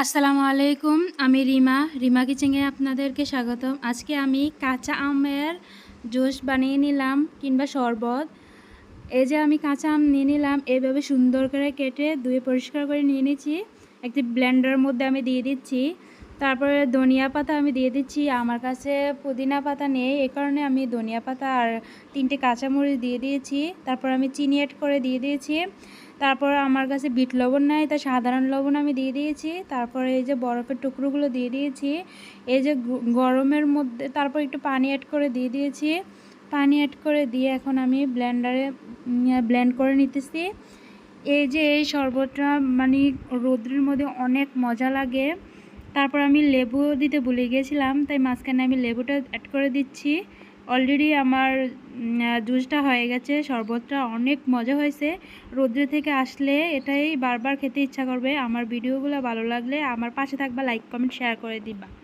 আসসালামু আলাইকুম। আমি রিমা কিচেনে আপনাদেরকে স্বাগতম। আজকে আমি কাঁচা আমের জুস বানিয়ে নিলাম কিংবা শরবত। এই যে আমি কাঁচা আম নিয়ে নিলাম, এইভাবে সুন্দর করে কেটে ধুয়ে পরিষ্কার করে নিয়ে নিয়েছি। একটি ব্লেন্ডারের মধ্যে আমি দিয়ে দিচ্ছি। তারপরে ধনিয়া পাতা আমি দিয়ে দিচ্ছি। আমার কাছে পুদিনা পাতা নেই, এই কারণে আমি ধনিয়া পাতা আর 3টে কাঁচামরিচ দিয়ে দিয়েছি। তারপর আমি চিনি অ্যাড করে দিয়ে দিয়েছি। তারপর আমার কাছে বিট লবণ নাই, তাই সাধারণ লবণ আমি দিয়ে দিয়েছি। তারপরে এই যে বরফের টুকরোগুলো দিয়ে দিয়েছি। এই যে গরমের মধ্যে তারপর একটু পানি অ্যাড করে দিয়ে দিয়েছি। পানি অ্যাড করে দিয়ে এখন আমি ব্লেন্ডারে ব্লেন্ড করে নিতেছি। এই যে এই শরবতটা মানে রোদ্রের মধ্যে অনেক মজা লাগে। তারপর আমি লেবু দিতে ভুলে গিয়েছিলাম, তাই মাঝখানে আমি লেবুটা অ্যাড করে দিচ্ছি। অলরেডি আমার জুসটা হয়ে গেছে। শরবতটা অনেক মজা হয়েছে। রোদ্রে থেকে আসলে এটাই বারবার খেতে ইচ্ছা করবে। আমার ভিডিওগুলো ভালো লাগলে আমার পাশে থাকবা, লাইক কমেন্ট শেয়ার করে দিবা।